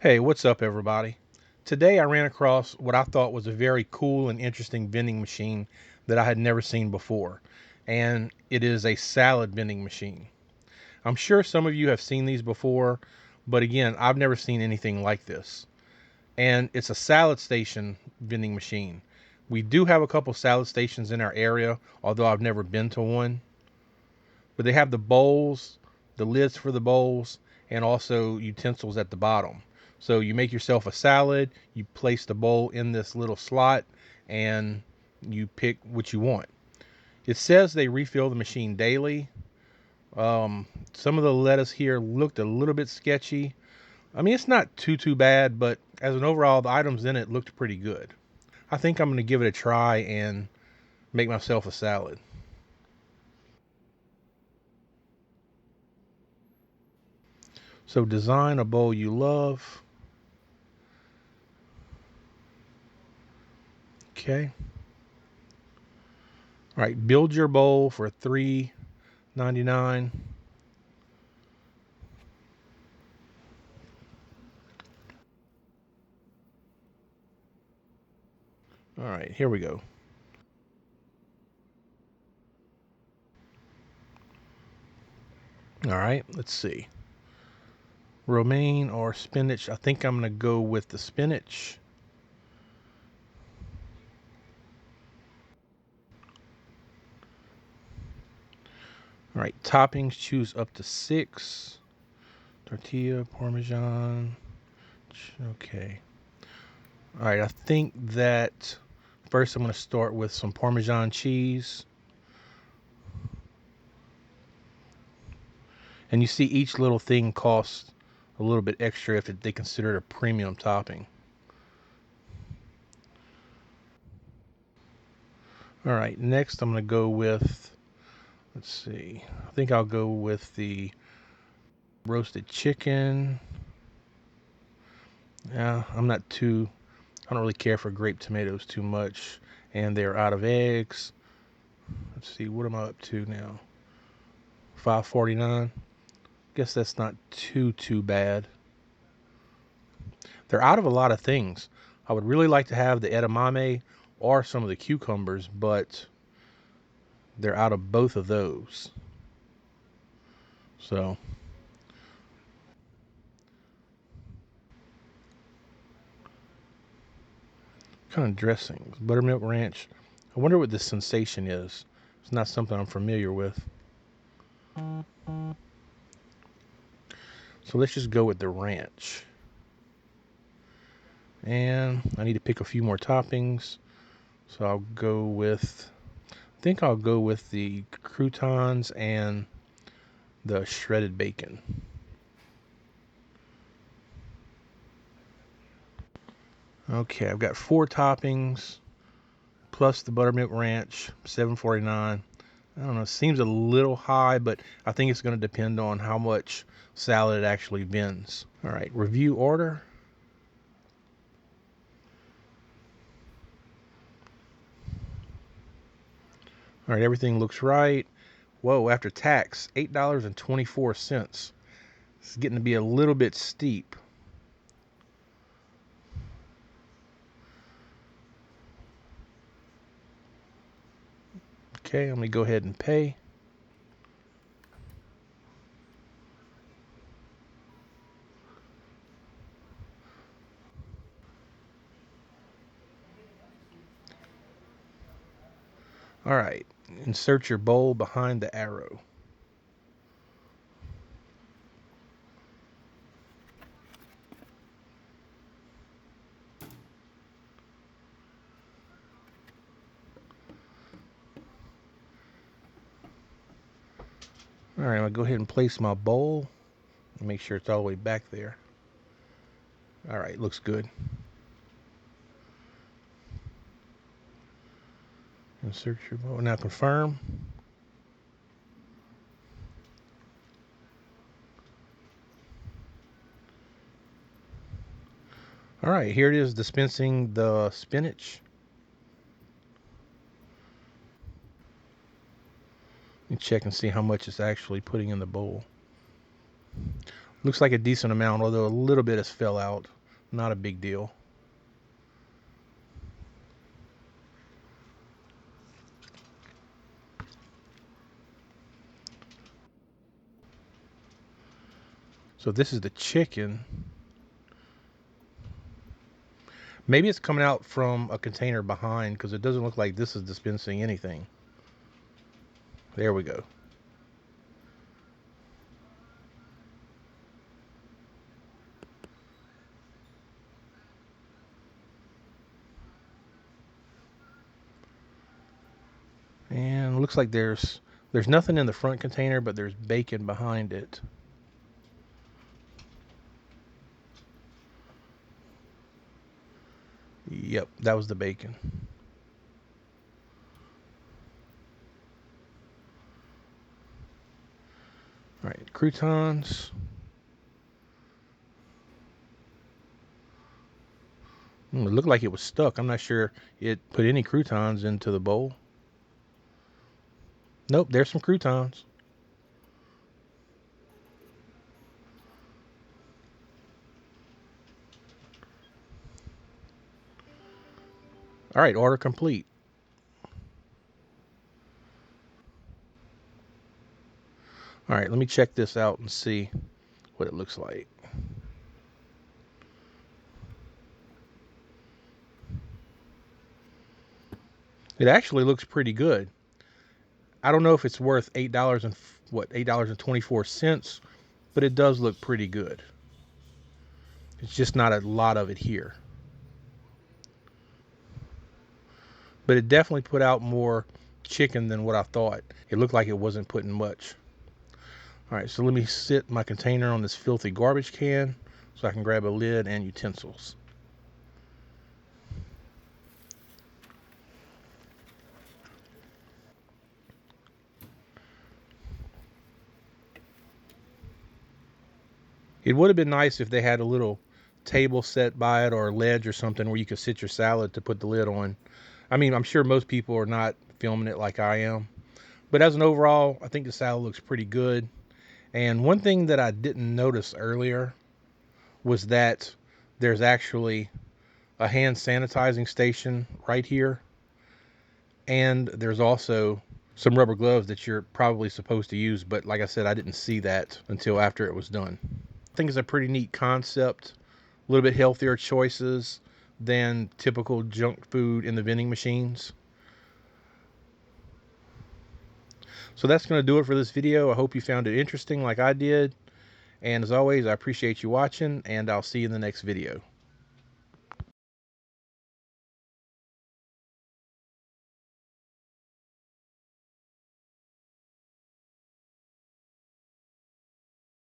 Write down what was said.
Hey, what's up, everybody? Today I ran across what I thought was a very cool and interesting vending machine that I had never seen before, and it is a salad vending machine. I'm sure some of you have seen these before, but again, I've never seen anything like this. And it's a salad station vending machine. We do have a couple salad stations in our area, although I've never been to one. But they have the bowls, the lids for the bowls, and also utensils at the bottom. So you make yourself a salad, you place the bowl in this little slot, and you pick what you want. It says they refill the machine daily. Some of the lettuce here looked a little bit sketchy. I mean, it's not too bad, but as an overall, the items in it looked pretty good. I think I'm going to give it a try and make myself a salad. So design a bowl you love. Okay. All right, build your bowl for $3.99. All right, here we go. All right, let's see. Romaine or spinach? I think I'm going to go with the spinach. All right, toppings, choose up to 6. Tortilla, Parmesan. Okay. All right, I think that first I'm going to start with some Parmesan cheese. And you see each little thing costs a little bit extra if they consider it a premium topping. All right, next I'm going to go with, let's see, I think I'll go with the roasted chicken. Yeah, I don't really care for grape tomatoes too much. And they're out of eggs. Let's see, what am I up to now? 5.49. Guess that's not too bad. They're out of a lot of things. I would really like to have the edamame or some of the cucumbers, but they're out of both of those. So, kind of dressings. Buttermilk ranch. I wonder what this sensation is. It's not something I'm familiar with. So let's just go with the ranch. And I need to pick a few more toppings. So I think I'll go with the croutons and the shredded bacon. Okay, I've got 4 toppings plus the buttermilk ranch, 7.49. I don't know, it seems a little high, but I think it's going to depend on how much salad it actually vends. All right, review order. All right, everything looks right. Whoa, after tax, $8.24. It's getting to be a little bit steep. Okay, let me go ahead and pay. All right, insert your bowl behind the arrow. All right, I'll go ahead and place my bowl. Make sure it's all the way back there. All right, looks good. Insert your bowl. Now confirm. All right, here it is dispensing the spinach. Let me check and see how much it's actually putting in the bowl. Looks like a decent amount, although a little bit has fell out. Not a big deal. So this is the chicken. Maybe it's coming out from a container behind, because it doesn't look like this is dispensing anything. There we go. And looks like there's nothing in the front container, but there's bacon behind it. Yep, that was the bacon. All right, croutons. It looked like it was stuck. I'm not sure it put any croutons into the bowl. Nope, there's some croutons. All right, order complete. All right, let me check this out and see what it looks like. It actually looks pretty good. I don't know if it's worth $8.24, but it does look pretty good. It's just not a lot of it here. But it definitely put out more chicken than what I thought. It looked like it wasn't putting much. All right, so let me sit my container on this filthy garbage can so I can grab a lid and utensils. It would have been nice if they had a little table set by it or a ledge or something where you could sit your salad to put the lid on. I mean, I'm sure most people are not filming it like I am. But as an overall, I think the salad looks pretty good. And one thing that I didn't notice earlier was that there's actually a hand sanitizing station right here. And there's also some rubber gloves that you're probably supposed to use. But like I said, I didn't see that until after it was done. I think it's a pretty neat concept. A little bit healthier choices than typical junk food in the vending machines. So that's going to do it for this video. I hope you found it interesting like I did. And as always, I appreciate you watching, and I'll see you in the next video.